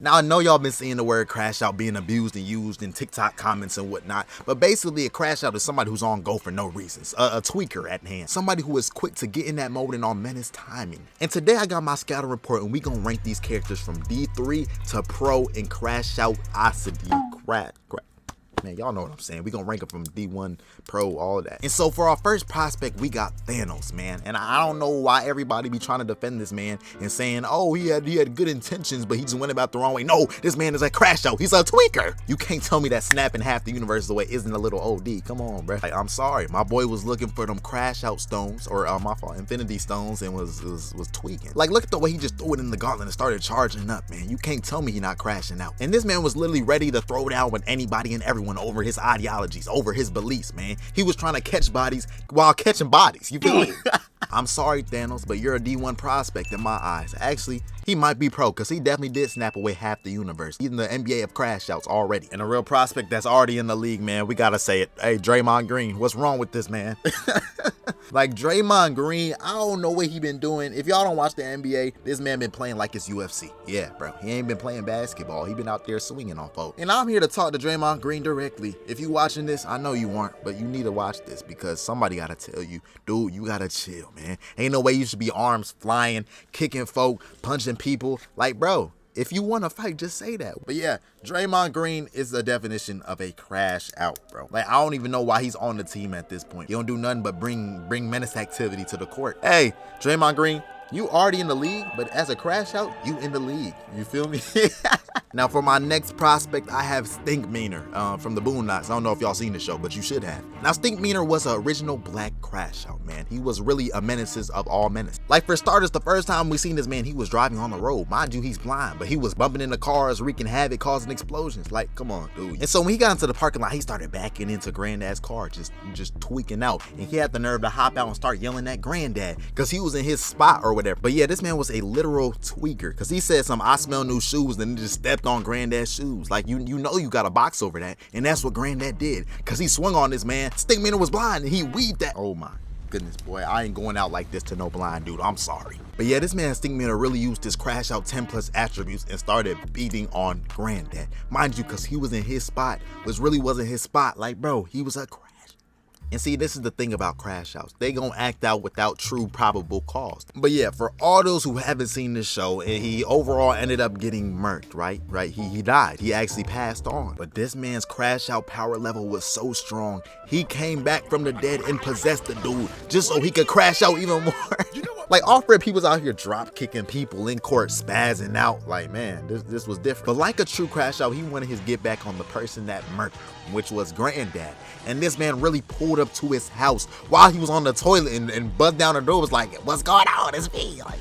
Now, I know y'all been seeing the word crash out being abused and used in TikTok comments and whatnot, but basically a crash out is somebody who's on go for no reasons, a tweaker at hand, somebody who is quick to get in that mode and on menace timing. And today I got my scouting report and we gonna rank these characters from D3 to Pro in Crash Out Man, y'all know what I'm saying. We gonna rank them from D1, Pro, all of that. And so for our first prospect, we got Thanos, man. And I don't know why everybody be trying to defend this man and saying, oh, he had good intentions, but he just went about the wrong way. No, this man is a crash out. He's a tweaker. You can't tell me that snapping half the universe away isn't a little OD. Come on, bro. Like, I'm sorry. My boy was looking for them crash out stones, or my fault, infinity stones, and was tweaking. Like, look at the way he just threw it in the Goblin and started charging up, man. You can't tell me he not crashing out. And this man was literally ready to throw down with anybody and everyone over his ideologies, over his beliefs, man. He was trying to catch bodies while catching bodies. You feel me? I'm sorry, Thanos, but you're a D1 prospect in my eyes. Actually, he might be Pro, because he definitely did snap away half the universe. He's in the NBA of crash outs already. And a real prospect that's already in the league, man, we gotta say it. Hey, Draymond Green, what's wrong with this man? Like, Draymond Green, I don't know what he been doing. If y'all don't watch the NBA, this man been playing like it's UFC. Yeah, bro. He ain't been playing basketball. He been out there swinging on folks. And I'm here to talk to Draymond Green directly. If you watching this, I know you aren't, but you need to watch this because somebody gotta tell you, dude, you gotta chill, man. Ain't no way you should be arms flying, kicking folk, punching people. Like, bro, if you want to fight, just say that. But yeah, Draymond Green is the definition of a crash out, bro. Like, I don't even know why he's on the team at this point. He don't do nothing but bring menace activity to the court. Hey, Draymond Green, you already in the league, but as a crash out, you in the league. You feel me? Now for my next prospect, I have Stinkman from the Boondocks. I don't know if y'all seen the show, but you should have. Now Stinkman was an original black crash out, man. He was really a menaces of all menace. Like, for starters, the first time we seen this man, he was driving on the road. Mind you, he's blind, but he was bumping into cars, wreaking havoc, causing explosions. Like, come on, dude. And so when he got into the parking lot, he started backing into Granddad's car, just tweaking out. And he had the nerve to hop out and start yelling at Granddad because he was in his spot or whatever. But yeah, this man was a literal tweaker because he said I smell new shoes, and then just stepped on Granddad's shoes. Like, you know you got a box over that, and that's what Granddad did because he swung on this man. Stinkman was blind and he weaved that. Oh my goodness, boy, I ain't going out like this to no blind dude. I'm sorry. But yeah, this man Stinkman really used his crash out 10 plus attributes and started beating on Granddad. Mind you, because he was in his spot, which really wasn't his spot. Like, bro, he was a crash. And see, this is the thing about crash outs. They gonna act out without true probable cause. But yeah, for all those who haven't seen this show, he overall ended up getting murked, right? He died. He actually passed on. But this man's crash out power level was so strong, he came back from the dead and possessed the dude just so he could crash out even more. You know what? Like, off rip, he was out here drop kicking people in court, spazzing out. Like, man, this was different. But like a true crash out, he wanted his get back on the person that murked him, which was Granddad. And this man really pulled up to his house while he was on the toilet and buzzed down the door, was like, what's going on? It's me. Like,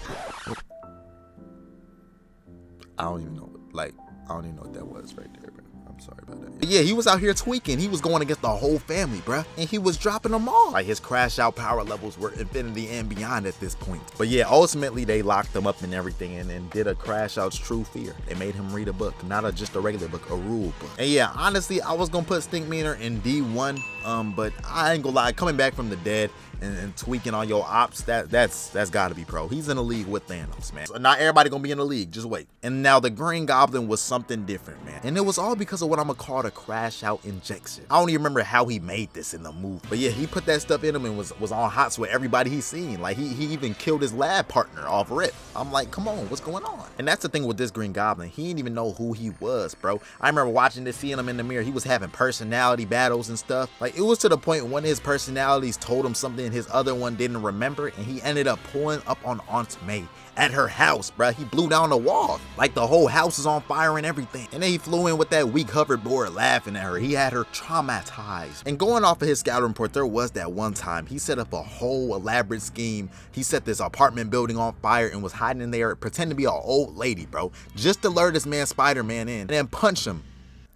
I don't even know what that was right there, bro. I'm sorry about that. But yeah, he was out here tweaking. He was going against the whole family, bruh. And he was dropping them all. Like, his crash out power levels were infinity and beyond at this point. But yeah, ultimately they locked him up and everything and did a crash out's true fear. They made him read a book, not just a regular book, a rule book. And yeah, honestly, I was gonna put Stinkman in D1, but I ain't gonna lie, coming back from the dead and tweaking on your ops, that's gotta be Pro. He's in a league with Thanos, man. So not everybody gonna be in the league, just wait. And now the Green Goblin was something different, man. And it was all because of what I'm gonna call the crash out injection. I don't even remember how he made this in the movie. But yeah, he put that stuff in him and was on hots with everybody he's seen. Like, he even killed his lab partner off rip. I'm like, come on, what's going on? And that's the thing with this Green Goblin. He didn't even know who he was, bro. I remember watching this, seeing him in the mirror. He was having personality battles and stuff. Like, it was to the point one of his personalities told him something his other one didn't remember, and he ended up pulling up on Aunt May at her house, bruh. He blew down the wall. Like, the whole house is on fire and everything. And then he flew in with that weak hoverboard laughing at her. He had her traumatized. And going off of his scouting report, there was that one time he set up a whole elaborate scheme. He set this apartment building on fire and was hiding in there, pretending to be an old lady, bro, just to lure this man Spider-Man in and then punch him.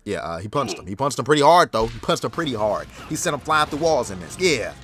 Yeah, he punched him. He punched him pretty hard, though. He punched him pretty hard. He sent him flying through walls in this. Yeah.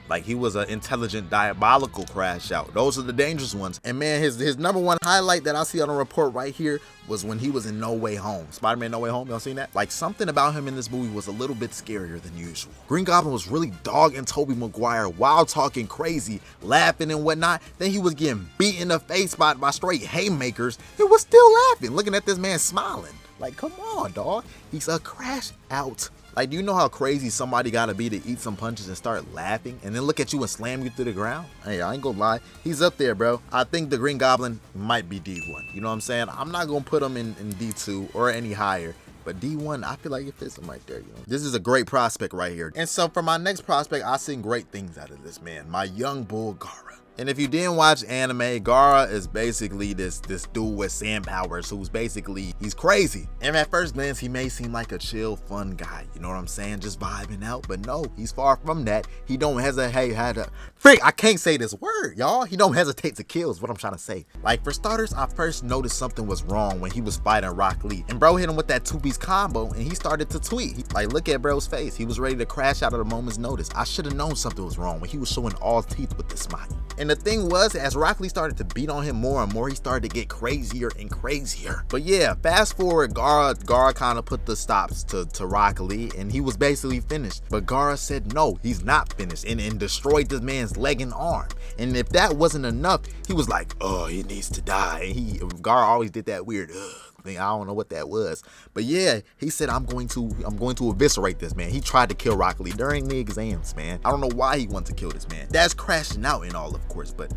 Like, he was an intelligent, diabolical Crash Out. Those are the dangerous ones. And man, his #1 highlight that I see on the report right here was when he was in No Way Home. Spider-Man No Way Home, y'all seen that? Like, something about him in this movie was a little bit scarier than usual. Green Goblin was really dogging Tobey Maguire while talking crazy, laughing and whatnot. Then he was getting beat in the face by straight haymakers. It was still laughing, looking at this man smiling. Like, come on, dog. He's a Crash Out. Like, do you know how crazy somebody gotta be to eat some punches and start laughing and then look at you and slam you through the ground? Hey, I ain't gonna lie. He's up there, bro. I think the Green Goblin might be D1. You know what I'm saying? I'm not gonna put him in D2 or any higher. But D1, I feel like it fits him right there, you know. This is a great prospect right here. And so for my next prospect, I seen great things out of this man. My young bull, Gara. And if you didn't watch anime, Gara is basically this dude with sand powers who's basically, he's crazy. And at first glance, he may seem like a chill, fun guy. You know what I'm saying? Just vibing out. But no, he's far from that. He don't hesitate, I can't say this word, y'all. He don't hesitate to kill is what I'm trying to say. Like, for starters, I first noticed something was wrong when he was fighting Rock Lee. And bro hit him with that 2-piece combo and he started to tweet. Like, look at bro's face. He was ready to crash out at a moment's notice. I should have known something was wrong when he was showing all teeth with the smile. And the thing was, as Rock Lee started to beat on him more and more, he started to get crazier and crazier. But yeah, fast forward, Gara kind of put the stops to Rock Lee, and he was basically finished. But Gara said no, he's not finished, and destroyed this man's leg and arm. And if that wasn't enough, he was like, oh, he needs to die. And Gara always did that weird thing. I don't know what that was, but yeah, he said, I'm going to eviscerate this man. He tried to kill Rock Lee during the exams, man. I don't know why he wanted to kill this man. That's crashing out and all, of course, but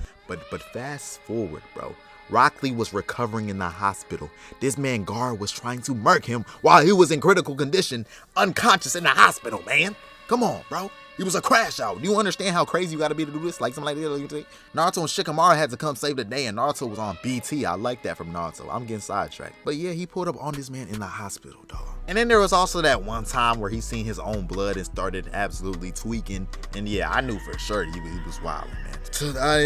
fast forward, bro. Rock Lee was recovering in the hospital. This man Gara was trying to murk him while he was in critical condition, unconscious in the hospital, man. Come on, bro. He was a Crash Out. Do you understand how crazy you gotta be to do this? Like something like that. Naruto and Shikamaru had to come save the day, and Naruto was on BT. I like that from Naruto. I'm getting sidetracked. But yeah, he pulled up on this man in the hospital, dog. And then there was also that one time where he seen his own blood and started absolutely tweaking. And yeah, I knew for sure he was wilding, man.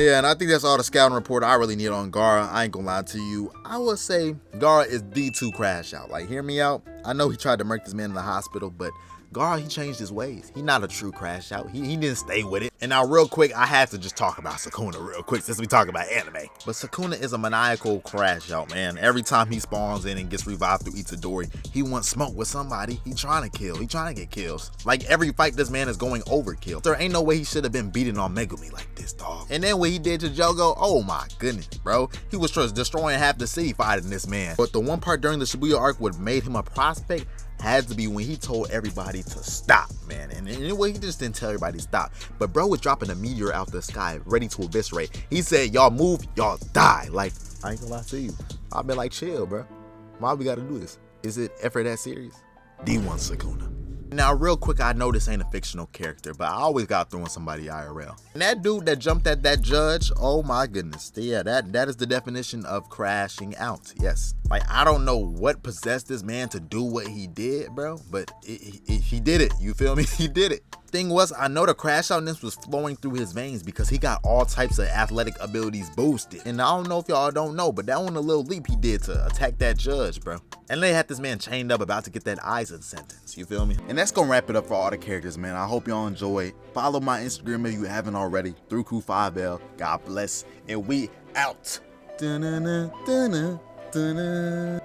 Yeah, and I think that's all the scouting report I really need on Gara. I ain't gonna lie to you. I would say Gara is D2 Crash Out. Like, hear me out. I know he tried to murk this man in the hospital, but Gara, he changed his ways. He not a true Crash Out. He didn't stay with it. And now real quick, I have to just talk about Sakuna real quick since we talk about anime. But Sakuna is a maniacal Crash Out, man. Every time he spawns in and gets revived through Itadori, he wants smoke with somebody. He trying to kill. He trying to get kills. Like, every fight this man is going overkill. There ain't no way he should have been beating on Megumi like this, dog. And then what he did to Jogo, oh my goodness, bro. He was just destroying half the city fighting this man. But the one part during the Shibuya arc what made him a prospect had to be when he told everybody to stop, man. And anyway, he just didn't tell everybody to stop. But bro was dropping a meteor out the sky, ready to eviscerate. He said, y'all move, y'all die. Like, I ain't gonna lie to you. I've been like, chill, bro. Why we gotta do this? Is it ever that serious? D1 Sakuna. Now, real quick, I know this ain't a fictional character, but I always got throwing somebody IRL. And that dude that jumped at that judge, oh my goodness. Yeah, that is the definition of crashing out. Yes. Like, I don't know what possessed this man to do what he did, bro, but he did it. You feel me? He did it. Thing was, I know the Crash Outness was flowing through his veins because he got all types of athletic abilities boosted. And I don't know if y'all don't know, but that one a little leap he did to attack that judge, bro. And they had this man chained up about to get that Eisen sentence. You feel me? And that's gonna wrap it up for all the characters, man. I hope y'all enjoy. Follow my Instagram if you haven't already. ThruCrew5L. God bless. And we out. Dun-dun-dun, dun-dun, dun-dun.